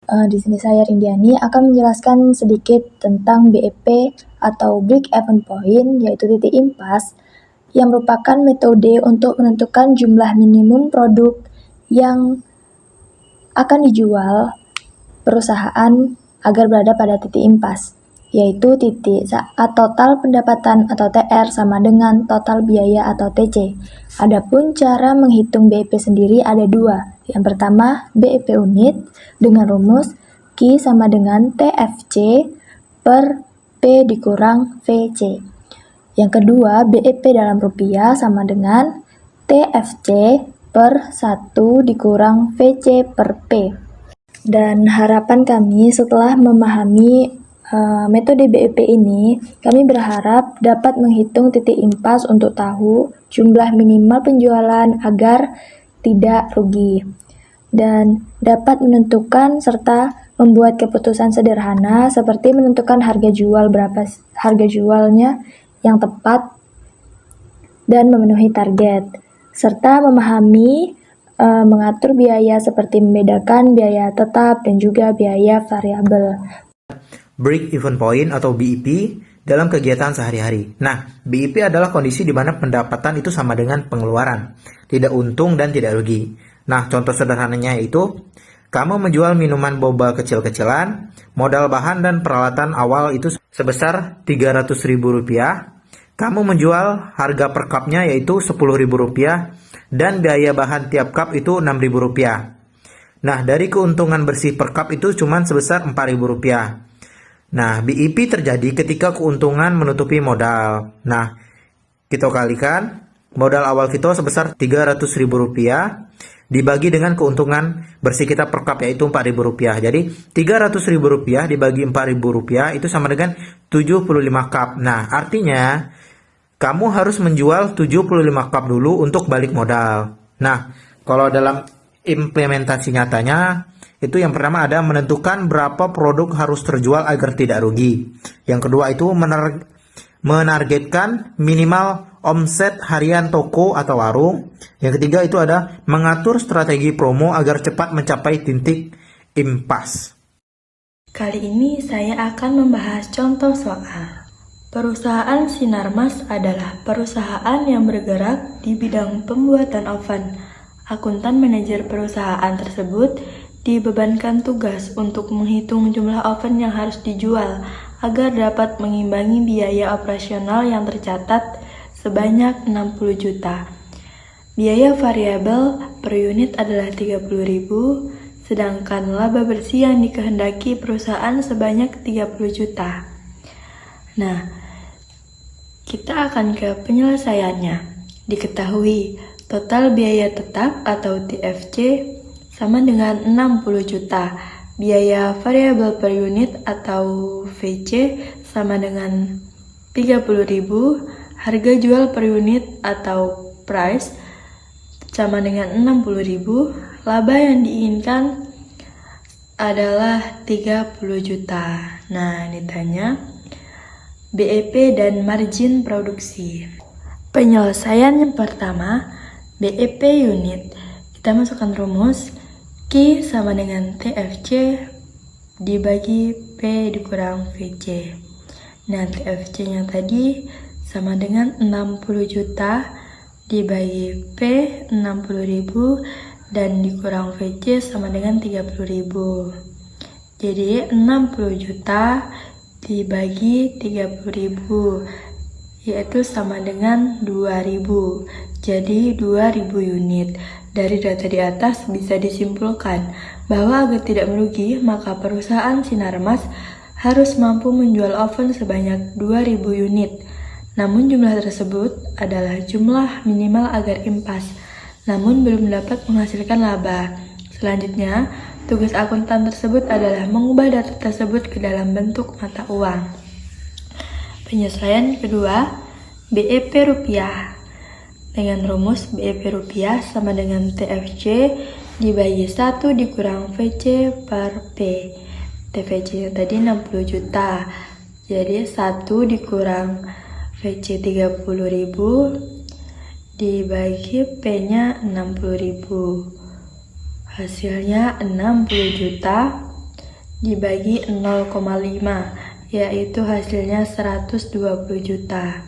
Di sini saya Rindiani akan menjelaskan sedikit tentang BEP atau Break Even Point, yaitu titik impas, yang merupakan metode untuk menentukan jumlah minimum produk yang akan dijual perusahaan agar berada pada titik impas, yaitu titik saat total pendapatan atau TR sama dengan total biaya atau TC. Adapun cara menghitung BEP sendiri ada dua. Yang pertama, BEP unit dengan rumus Q sama dengan TFC per P dikurang VC. Yang kedua, BEP dalam rupiah sama dengan TFC per 1 dikurang VC per P. Dan harapan kami setelah memahami metode BEP ini, kami berharap dapat menghitung titik impas untuk tahu jumlah minimal penjualan agar tidak rugi, dan dapat menentukan serta membuat keputusan sederhana seperti menentukan harga jualnya yang tepat dan memenuhi target, serta memahami mengatur biaya seperti membedakan biaya tetap dan juga biaya variabel. Break Even Point atau BEP dalam kegiatan sehari-hari. Nah, BEP adalah kondisi di mana pendapatan itu sama dengan pengeluaran, tidak untung dan tidak rugi. Nah, contoh sederhananya yaitu kamu menjual minuman boba kecil-kecilan, modal bahan dan peralatan awal itu sebesar Rp300.000. Kamu menjual harga per cupnya yaitu Rp10.000 dan biaya bahan tiap cup itu Rp6.000. Nah, dari keuntungan bersih per cup itu cuma sebesar Rp4.000. Nah, BEP terjadi ketika keuntungan menutupi modal. Nah, kita kalikan modal awal kita sebesar Rp300.000 dibagi dengan keuntungan bersih kita per cup yaitu Rp4.000. Jadi, Rp300.000 dibagi Rp4.000 itu sama dengan 75 cup. Nah, artinya kamu harus menjual 75 cup dulu untuk balik modal. Nah, kalau dalam implementasi nyatanya, itu yang pertama ada menentukan berapa produk harus terjual agar tidak rugi. Yang kedua itu menargetkan minimal omset harian toko atau warung. Yang ketiga itu ada mengatur strategi promo agar cepat mencapai titik impas. Kali ini saya akan membahas contoh soal. Perusahaan Sinarmas adalah perusahaan yang bergerak di bidang pembuatan oven. Akuntan manajer perusahaan tersebut dibebankan tugas untuk menghitung jumlah oven yang harus dijual agar dapat mengimbangi biaya operasional yang tercatat sebanyak 60 juta. Biaya variabel per unit adalah 30.000, sedangkan laba bersih yang dikehendaki perusahaan sebanyak 30 juta. Nah, kita akan ke penyelesaiannya. Diketahui total biaya tetap atau TFC sama dengan 60 juta. Biaya variabel per unit atau VC sama dengan 30.000. Harga jual per unit atau price sama dengan 60.000. Laba yang diinginkan adalah 30 juta. Nah, ditanya BEP dan margin produksi. Penyelesaian yang pertama, BEP unit. Kita masukkan rumus Q sama dengan TFC dibagi P dikurang VC. Nah, TFC-nya tadi sama dengan 60 juta dibagi P 60.000 dan dikurang VC sama dengan 30.000. Jadi 60 juta dibagi 30.000 yaitu sama dengan 2.000. Jadi 2.000 unit. Dari data di atas bisa disimpulkan bahwa agar tidak merugi, maka perusahaan Sinarmas harus mampu menjual oven sebanyak 2.000 unit. Namun jumlah tersebut adalah jumlah minimal agar impas, namun belum dapat menghasilkan laba. Selanjutnya, tugas akuntan tersebut adalah mengubah data tersebut ke dalam bentuk mata uang. Penyesuaian kedua, BEP rupiah. Dengan rumus BEP rupiah sama dengan TFC dibagi 1 dikurang VC per P. TVC tadi 60 juta. Jadi 1 dikurang VC 30.000 dibagi P-nya 60.000. Hasilnya 60 juta dibagi 0,5, yaitu hasilnya 120 juta.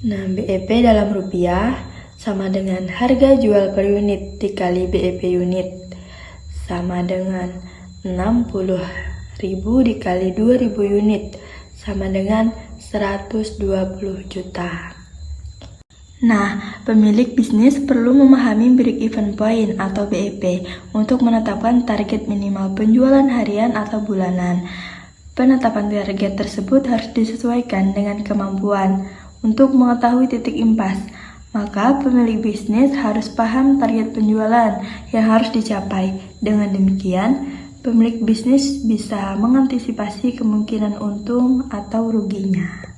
Nah, BEP dalam rupiah sama dengan harga jual per unit dikali BEP unit, sama dengan 60.000 dikali 2.000 unit, sama dengan 120 juta. Nah, pemilik bisnis perlu memahami break even point atau BEP untuk menetapkan target minimal penjualan harian atau bulanan. Penetapan target tersebut harus disesuaikan dengan kemampuan. Untuk mengetahui titik impas, maka pemilik bisnis harus paham target penjualan yang harus dicapai. Dengan demikian, pemilik bisnis bisa mengantisipasi kemungkinan untung atau ruginya.